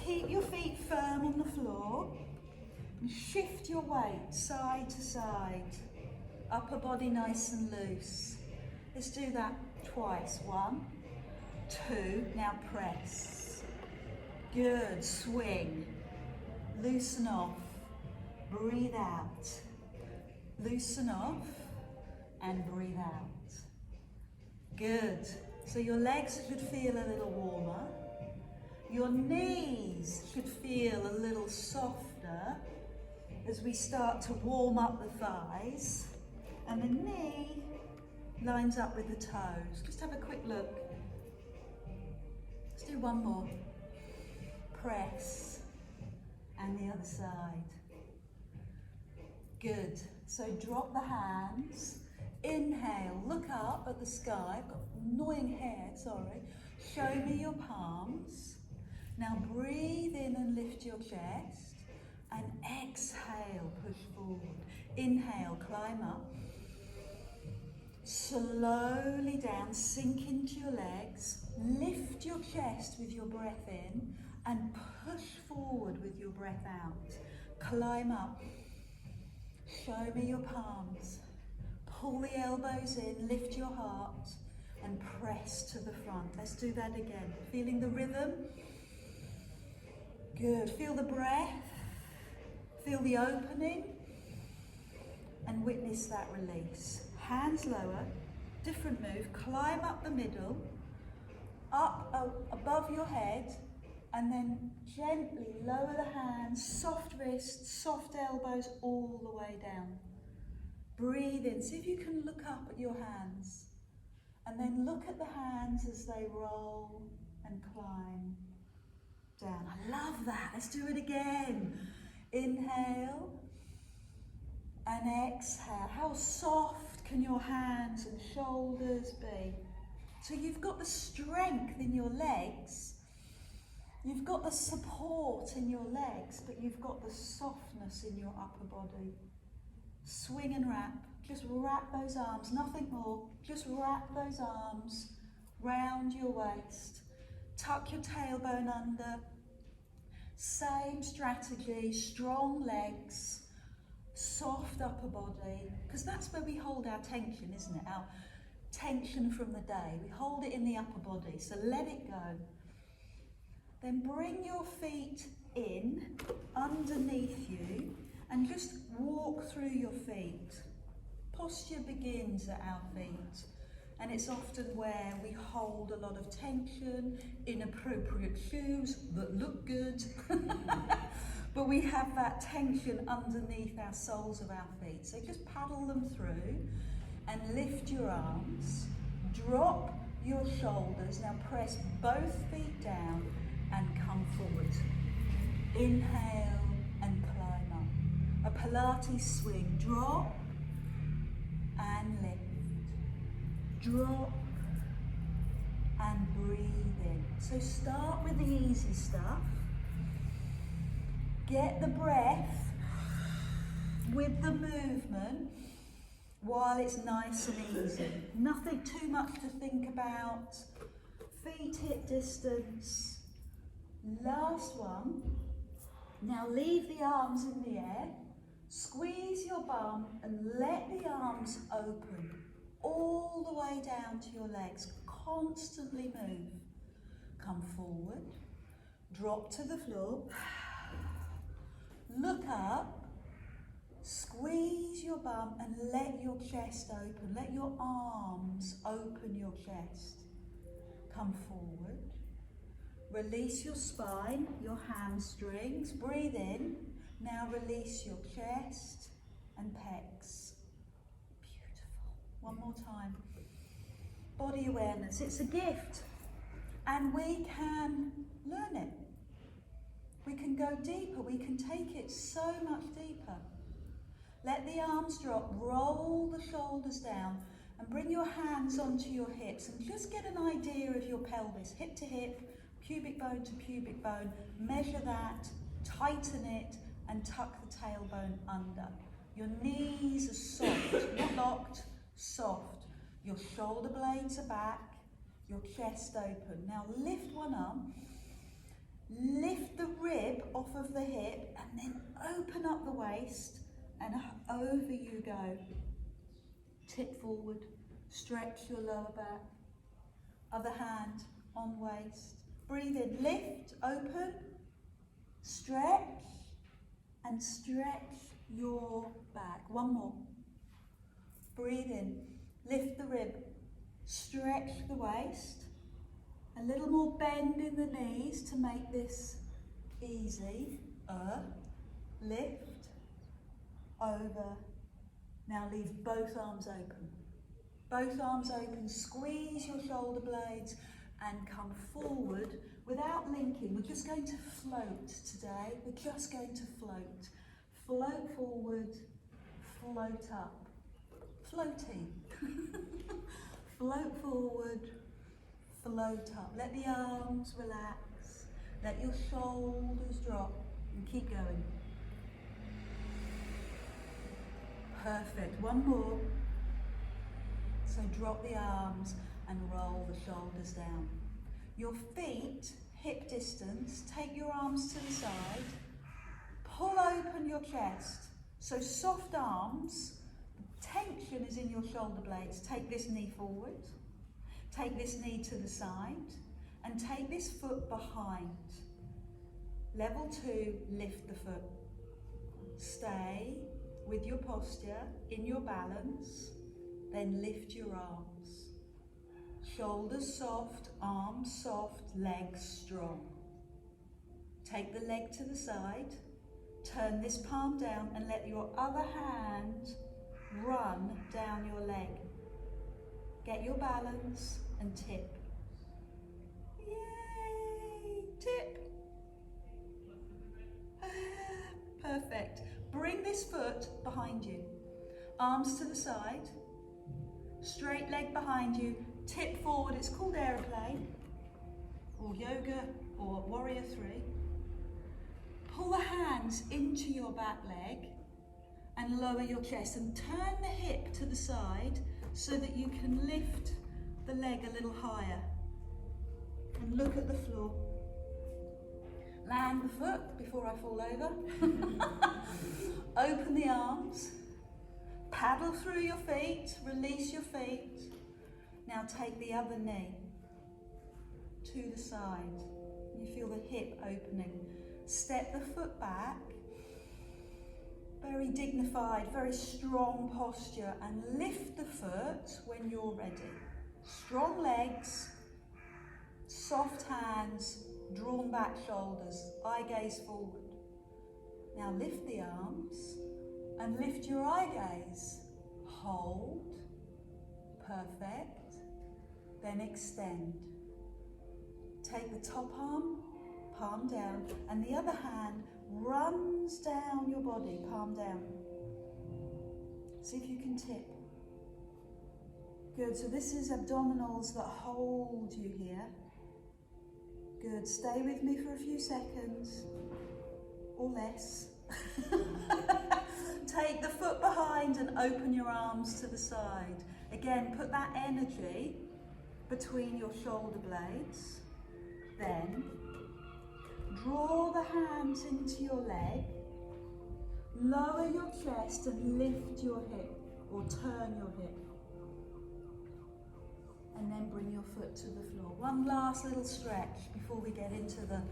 Keep your feet firm on the floor and shift your weight side to side. Upper body nice and loose. Let's do that twice. 1, 2, now press. Good, swing. Loosen off. Breathe out. Loosen off and breathe out. Good. So your legs should feel a little warmer. Your knees should feel a little softer as we start to warm up the thighs. And the knee lines up with the toes. Just have a quick look. Let's do one more. Press. And the other side. Good. So drop the hands. Inhale, look up at the sky. I've got annoying hair, sorry. Show me your palms. Now breathe in and lift your chest. And exhale, push forward. Inhale, climb up. Slowly down, sink into your legs. Lift your chest with your breath in and push forward with your breath out. Climb up. Show me your palms. Pull the elbows in, lift your heart and press to the front. Let's do that again. Feeling the rhythm? Good. Feel the breath. Feel the opening and witness that release. Hands lower, different move. Climb up the middle, up above your head, and then gently lower the hands, soft wrists, soft elbows all the way down. Breathe in. See if you can look up at your hands. And then look at the hands as they roll and climb down. I love that. Let's do it again. Inhale and exhale. How soft can your hands and shoulders be? So you've got the strength in your legs. You've got the support in your legs, but you've got the softness in your upper body. Swing and wrap. Just wrap those arms, nothing more. Just wrap those arms round your waist. Tuck your tailbone under. Same strategy, strong legs, soft upper body, because that's where we hold our tension, isn't it? Our tension from the day. We hold it in the upper body, so let it go. Then bring your feet in underneath you and just walk through your feet. Posture begins at our feet, and it's often where we hold a lot of tension, inappropriate shoes that look good, but we have that tension underneath our soles of our feet. So just paddle them through and lift your arms, drop your shoulders. Now press both feet down and come forward. Inhale and climb up. A Pilates swing. Drop and lift. Drop and breathe in. So start with the easy stuff. Get the breath with the movement while it's nice and easy. Nothing too much to think about. Feet hip distance. Last one. Now leave the arms in the air. Squeeze your bum and let the arms open all the way down to your legs. Constantly move. Come forward. Drop to the floor. Look up. Squeeze your bum and let your chest open. Let your arms open your chest. Come forward. Release your spine, your hamstrings. Breathe in. Now release your chest and pecs. Beautiful. One more time. Body awareness. It's a gift. And we can learn it. We can go deeper. We can take it so much deeper. Let the arms drop. Roll the shoulders down. And bring your hands onto your hips. And just get an idea of your pelvis. Hip to hip. Pubic bone to pubic bone. Measure that. Tighten it. And tuck the tailbone under. Your knees are soft, not locked, soft. Your shoulder blades are back, your chest open. Now lift one arm, lift the rib off of the hip and then open up the waist and over you go. Tip forward, stretch your lower back. Other hand on waist. Breathe in, lift, open, stretch, and stretch your back. One more. Breathe in, lift the rib, stretch the waist. A little more bend in the knees to make this easy. Lift, over. Now leave both arms open. Both arms open, squeeze your shoulder blades and come forward without linking. We're just going to float today. We're just going to float. Float forward, float up. Floating. Float forward, float up. Let the arms relax. Let your shoulders drop and keep going. Perfect. One more. So drop the arms and roll the shoulders down. Your feet, hip distance, take your arms to the side. Pull open your chest. So soft arms, tension is in your shoulder blades. Take this knee forward. Take this knee to the side. And take this foot behind. Level 2, lift the foot. Stay with your posture, in your balance. Then lift your arms. Shoulders soft, arms soft, legs strong. Take the leg to the side. Turn this palm down and let your other hand run down your leg. Get your balance and tip. Yay! Tip. Perfect. Bring this foot behind you. Arms to the side. Straight leg behind you, tip forward, it's called aeroplane, or yoga, or warrior 3. Pull the hands into your back leg and lower your chest and turn the hip to the side so that you can lift the leg a little higher. And look at the floor. Land the foot before I fall over. Open the arms. Paddle through your feet, release your feet. Now take the other knee to the side. You feel the hip opening. Step the foot back. Very dignified, very strong posture, and lift the foot when you're ready. Strong legs, soft hands, drawn back shoulders, eye gaze forward. Now lift the arms. And lift your eye gaze. Hold. Perfect. Then extend. Take the top arm, palm down, and the other hand runs down your body, palm down. See if you can tip. Good, so this is abdominals that hold you here. Good, stay with me for a few seconds, or less. Take the foot behind and open your arms to the side. Again, put that energy between your shoulder blades. Then, draw the hands into your leg. Lower your chest and lift your hip, or turn your hip. And then bring your foot to the floor. One last little stretch before we get into the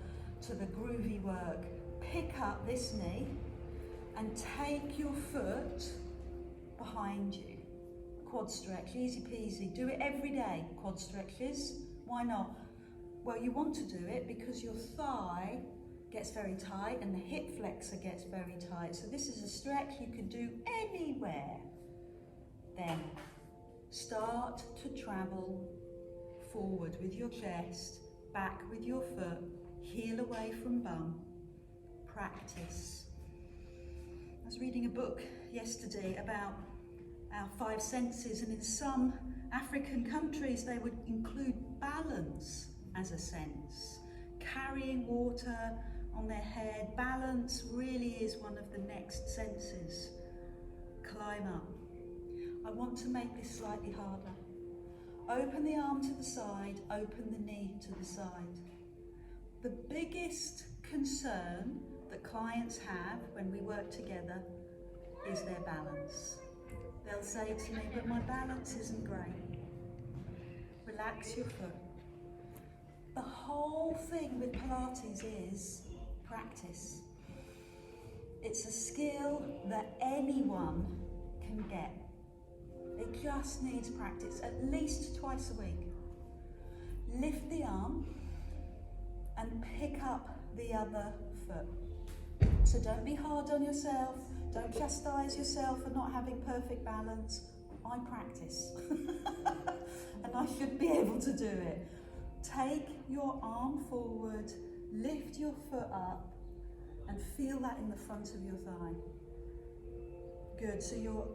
groovy work. Pick up this knee and take your foot behind you. Quad stretch, easy peasy. Do it every day, quad stretches. Why not? Well, you want to do it because your thigh gets very tight and the hip flexor gets very tight. So this is a stretch you can do anywhere. Then start to travel forward with your chest, back with your foot, heel away from bum. Practice. I was reading a book yesterday about our 5 senses, and in some African countries they would include balance as a sense. Carrying water on their head, balance really is one of the next senses. Climb up. I want to make this slightly harder. Open the arm to the side, open the knee to the side. The biggest concern that clients have when we work together is their balance. They'll say to me, but my balance isn't great. Relax your foot. The whole thing with Pilates is practice. It's a skill that anyone can get. It just needs practice, at least twice a week. Lift the arm and pick up the other foot. So don't be hard on yourself. Don't chastise yourself for not having perfect balance. I practice and I should be able to do it. Take your arm forward, lift your foot up and feel that in the front of your thigh. Good, so you're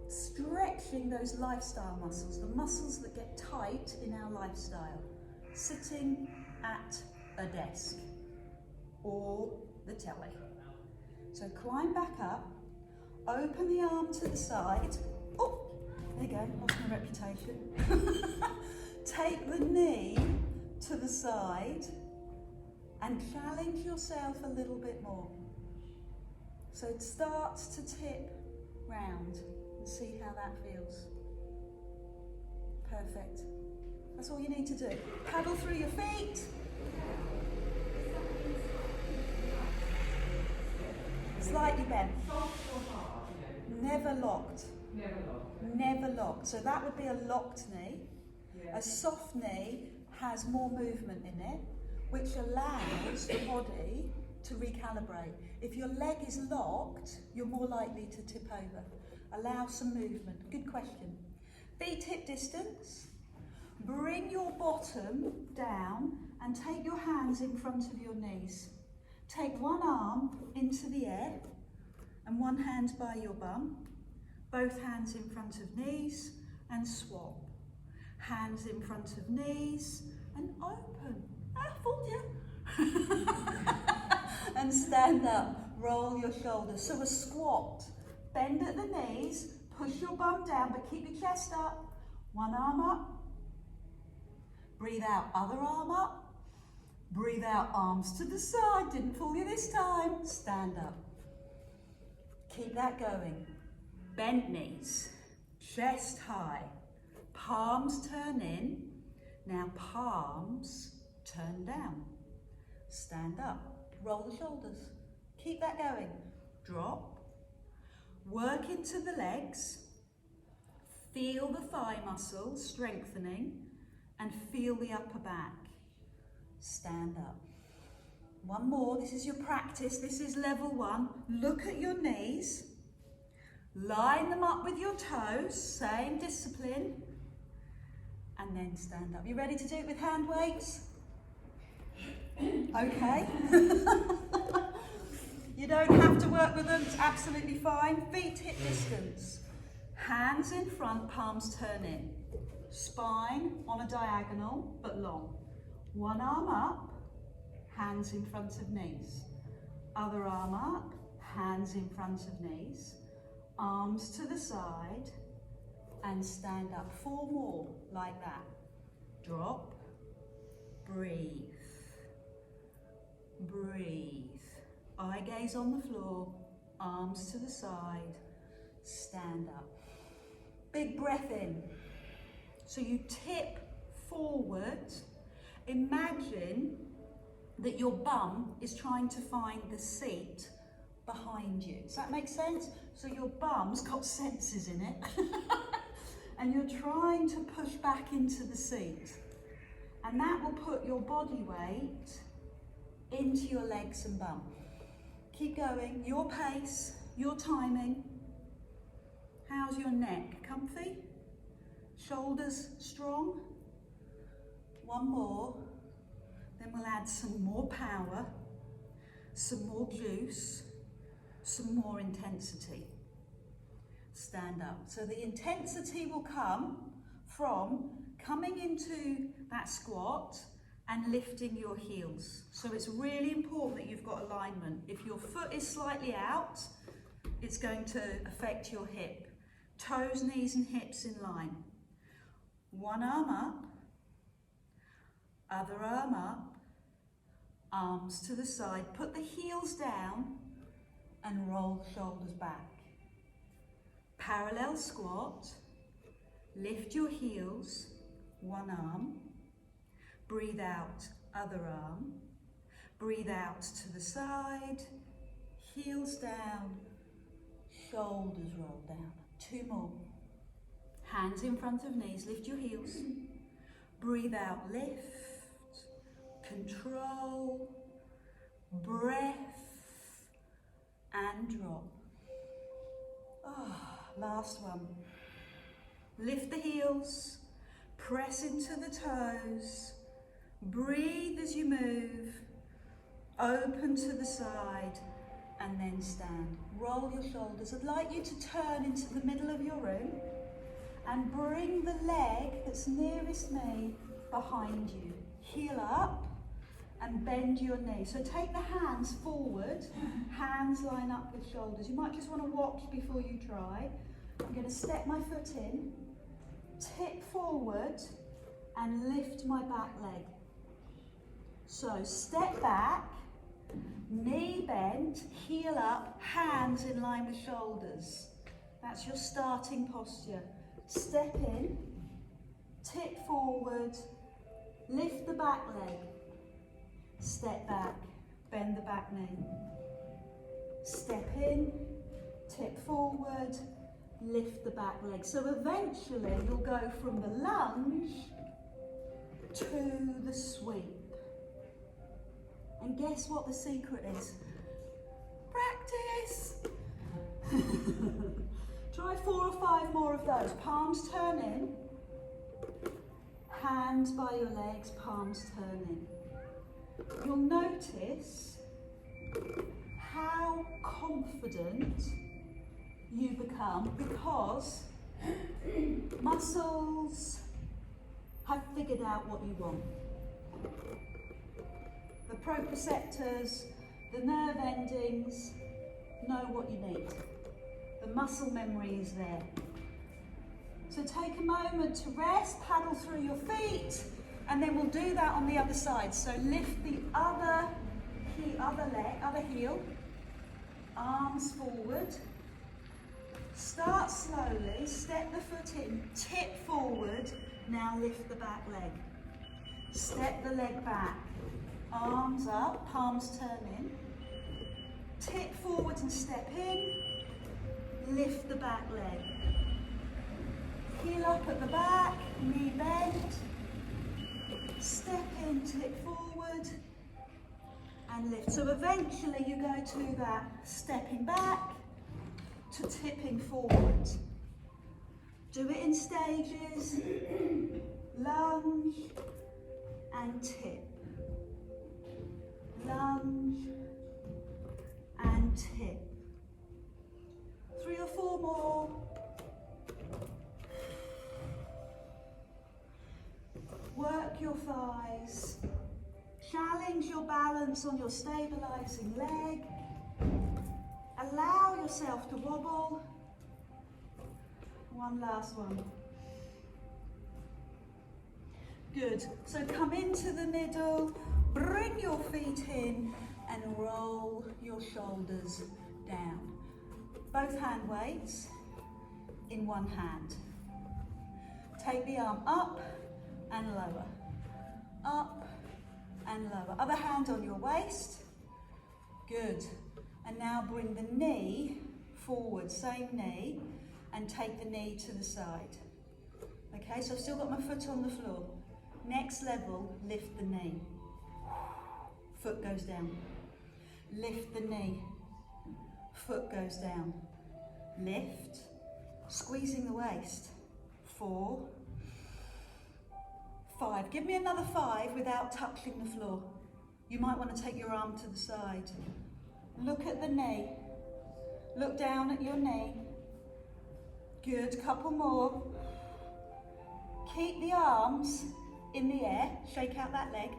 stretching those lifestyle muscles, the muscles that get tight in our lifestyle. Sitting at a desk or the telly. So climb back up, open the arm to the side. Oh, there you go, lost my reputation. Take the knee to the side and challenge yourself a little bit more. So it starts to tip round and see how that feels. Perfect. That's all you need to do. Paddle through your feet. Slightly bent. Never locked. Never locked. So that would be a locked knee. A soft knee has more movement in it, which allows the body to recalibrate. If your leg is locked, you're more likely to tip over. Allow some movement. Good question. Feet hip distance. Bring your bottom down and take your hands in front of your knees. Take one arm into the air and one hand by your bum. Both hands in front of knees and swap. Hands in front of knees and open. I fooled you. And stand up. Roll your shoulders. So a squat. Bend at the knees. Push your bum down but keep your chest up. One arm up. Breathe out, other arm up. Breathe out, arms to the side. Didn't fool you this time. Stand up. Keep that going. Bent knees, chest high. Palms turn in. Now palms turn down. Stand up. Roll the shoulders. Keep that going. Drop. Work into the legs. Feel the thigh muscles strengthening. And feel the upper back. Stand up. One more, this is your practice, this is level 1. Look at your knees. Line them up with your toes, same discipline. And then stand up. You ready to do it with hand weights? Okay. You don't have to work with them, it's absolutely fine. Feet hip distance. Hands in front, palms turn in. Spine on a diagonal, but long. One arm up, hands in front of knees. Other arm up, hands in front of knees. Arms to the side, and stand up. 4 more, like that. Drop, breathe, breathe. Eye gaze on the floor, arms to the side, stand up. Big breath in. So you tip forward. Imagine that your bum is trying to find the seat behind you. Does that make sense? So your bum's got sensors in it. And you're trying to push back into the seat. And that will put your body weight into your legs and bum. Keep going, your pace, your timing. How's your neck? Comfy? Shoulders strong? One more. Then we'll add some more power, some more juice, some more intensity. Stand up. So the intensity will come from coming into that squat and lifting your heels. So it's really important that you've got alignment. If your foot is slightly out, it's going to affect your hip. Toes, knees and hips in line. One arm up, other arm up, arms to the side, put the heels down and roll shoulders back. Parallel squat, lift your heels, one arm, breathe out, other arm, breathe out to the side, heels down, shoulders roll down. 2 more. Hands in front of knees, lift your heels, breathe out, lift, control, breath, and drop. Last one. Lift the heels, press into the toes, breathe as you move, open to the side, and then stand. Roll your shoulders. I'd like you to turn into the middle of your room and bring the leg that's nearest me behind you. Heel up and bend your knee. So take the hands forward, hands line up with shoulders. You might just want to watch before you try. I'm going to step my foot in, tip forward and lift my back leg. So step back, knee bent, heel up, hands in line with shoulders. That's your starting posture. Step in, tip forward, lift the back leg. Step back, bend the back knee. Step in, tip forward, lift the back leg. So eventually you'll go from the lunge to the sweep. And guess what the secret is? Practice! Try 4 or 5 more of those. Palms turn in, hands by your legs, palms turn in. You'll notice how confident you become because muscles have figured out what you want. The proprioceptors, the nerve endings know what you need. The muscle memory is there. So take a moment to rest, paddle through your feet, and then we'll do that on the other side. So lift the other heel, arms forward. Start slowly, step the foot in, tip forward, now lift the back leg. Step the leg back, arms up, palms turn in. Tip forward and step in, lift the back leg. Heel up at the back, knee bent. Step in, tip forward, and lift. So eventually you go to that stepping back to tipping forward. Do it in stages. Lunge and tip. Lunge and tip. 3 or 4 more. Work your thighs. Challenge your balance on your stabilizing leg. Allow yourself to wobble. One last one. Good. So come into the middle, bring your feet in and roll your shoulders down. Both hand weights in one hand. Take the arm up and lower. Up and lower. Other hand on your waist. Good. And now bring the knee forward, same knee, and take the knee to the side. Okay, so I've still got my foot on the floor. Next level, lift the knee. Foot goes down. Lift the knee. Foot goes down. Lift. Squeezing the waist. 4, 5. Give me another 5 without touching the floor. You might want to take your arm to the side. Look at the knee. Look down at your knee. Good, couple more. Keep the arms in the air. Shake out that leg.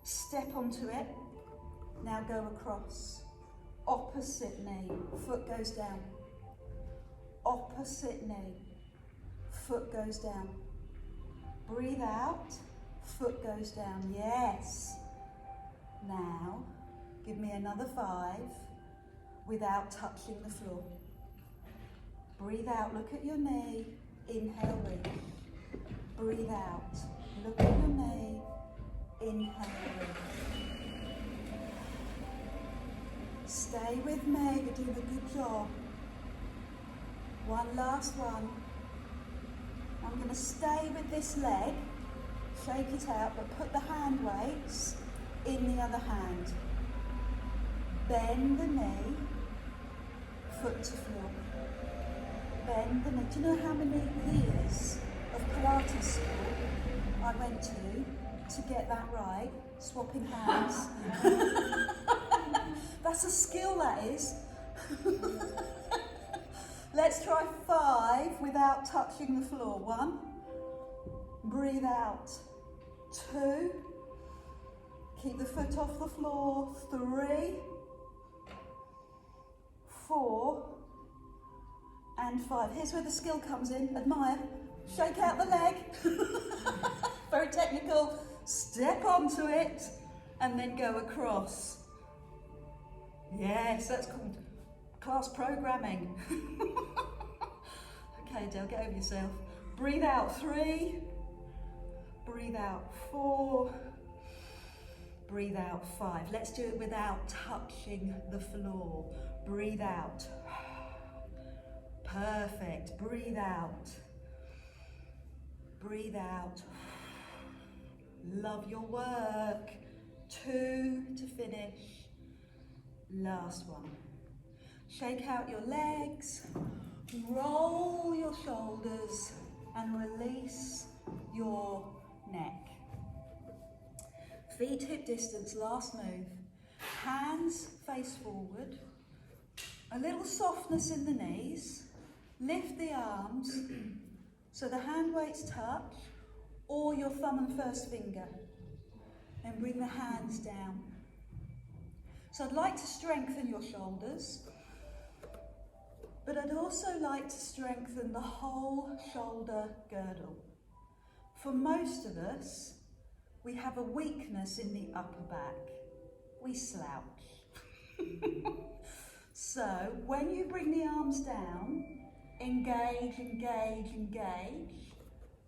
Step onto it. Now go across. Opposite knee. Foot goes down. Opposite knee. Foot goes down. Breathe out. Foot goes down. Yes. Now, give me another 5 without touching the floor. Breathe out, look at your knee, inhale, reach. Breathe out, look at your knee, inhale, reach. Stay with me, you're doing a good job. One last one. I'm going to stay with this leg, shake it out, but put the hand weights in the other hand. Bend the knee, foot to floor. Bend the knee. Do you know how many years of Pilates school I went to get that right? Swapping hands. That's a skill, that is. Let's try 5 without touching the floor. 1. Breathe out. 2. Keep the foot off the floor. 3. 4. And 5. Here's where the skill comes in. Admire. Shake out the leg. Very technical. Step onto it and then go across. Yes, that's called class programming. Okay, Dale, get over yourself. Breathe out 3. Breathe out 4. Breathe out 5. Let's do it without touching the floor. Breathe out. Perfect. Breathe out. Breathe out. Love your work. 2 to finish. Last one. Shake out your legs. Roll your shoulders and release your neck. Feet hip distance, last move. Hands face forward. A little softness in the knees. Lift the arms so the hand weights touch, or your thumb and first finger. And bring the hands down. So I'd like to strengthen your shoulders, but I'd also like to strengthen the whole shoulder girdle. For most of us, we have a weakness in the upper back. We slouch. So when you bring the arms down, engage, engage, engage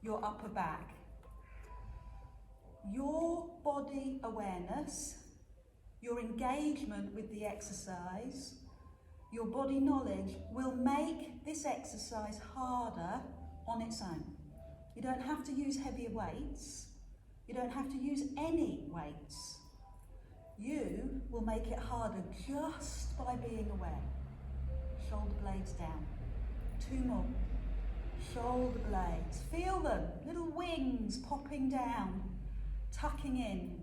your upper back. Your body awareness, your engagement with the exercise, your body knowledge will make this exercise harder on its own. You don't have to use heavier weights. You don't have to use any weights. You will make it harder just by being aware. Shoulder blades down. 2 more. Shoulder blades. Feel them. Little wings popping down, tucking in.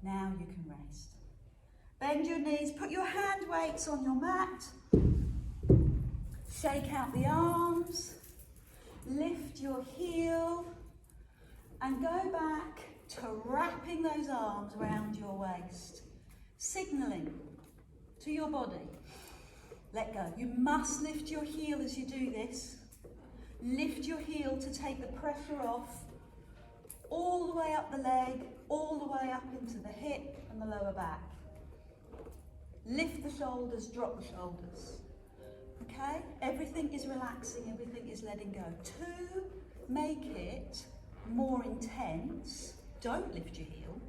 Now you can rest. Bend your knees. Put your hand weights on your mat. Shake out the arms. Lift your heel. And go back to wrapping those arms around your waist, signalling to your body, let go. You must lift your heel as you do this. Lift your heel to take the pressure off, all the way up the leg, all the way up into the hip and the lower back. Lift the shoulders, drop the shoulders. Okay? Everything is relaxing, everything is letting go. To make it more intense, don't lift your heel.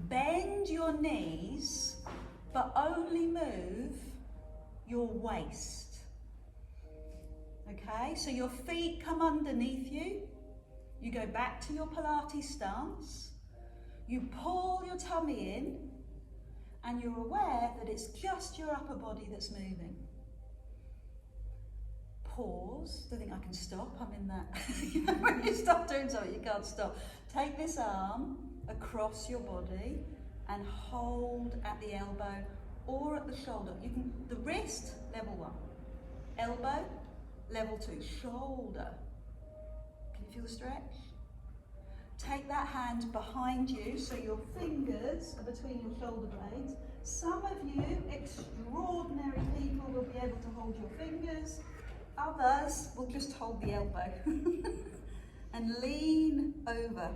Bend your knees, but only move your waist. Okay, so your feet come underneath you. You go back to your Pilates stance. You pull your tummy in, and you're aware that it's just your upper body that's moving. Pause. Don't think I can stop. I'm in that. When you stop doing something, you can't stop. Take this arm across your body and hold at the elbow or at the shoulder. You can, the wrist, level 1. Elbow, level 2. Shoulder. Can you feel the stretch? Take that hand behind you so your fingers are between your shoulder blades. Some of you, extraordinary people, will be able to hold your fingers. Others will just hold the elbow and lean over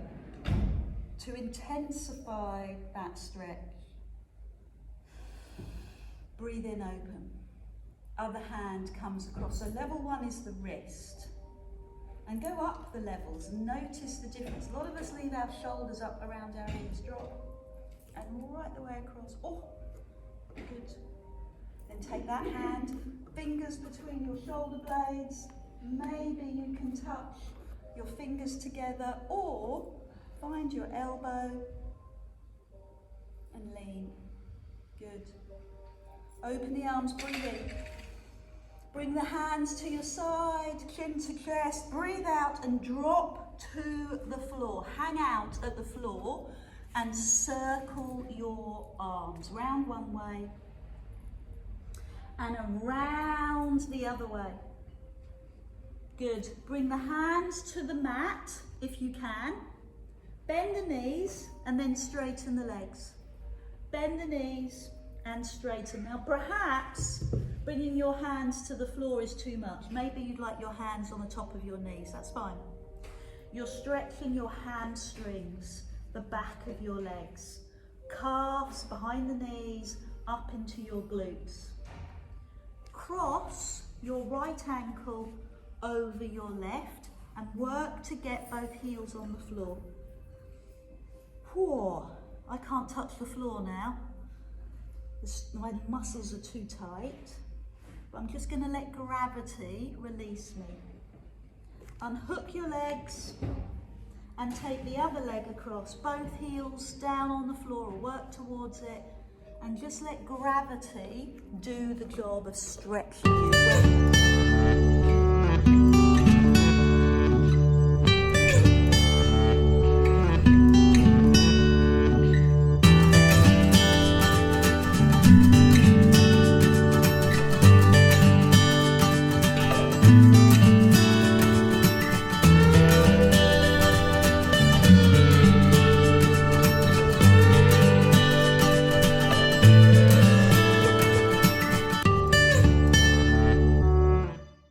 to intensify that stretch. Breathe in, open. Other hand comes across. So level 1 is the wrist. And go up the levels and notice the difference. A lot of us leave our shoulders up around our ears. Drop. And right the way across. Oh, good. Then take that hand, fingers between your shoulder blades. Maybe you can touch your fingers together, or find your elbow and lean. Good. Open the arms, breathe in. Bring the hands to your side, chin to chest. Breathe out and drop to the floor. Hang out at the floor and circle your arms. Round one way and around the other way. Good. Bring the hands to the mat if you can. Bend the knees and then straighten the legs. Bend the knees and straighten. Now perhaps bringing your hands to the floor is too much. Maybe you'd like your hands on the top of your knees. That's fine. You're stretching your hamstrings, the back of your legs, calves behind the knees, up into your glutes. Cross your right ankle over your left and work to get both heels on the floor. Whew, I can't touch the floor now. My muscles are too tight. But I'm just going to let gravity release me. Unhook your legs and take the other leg across. Both heels down on the floor, or work towards it. And just let gravity do the job of stretching you.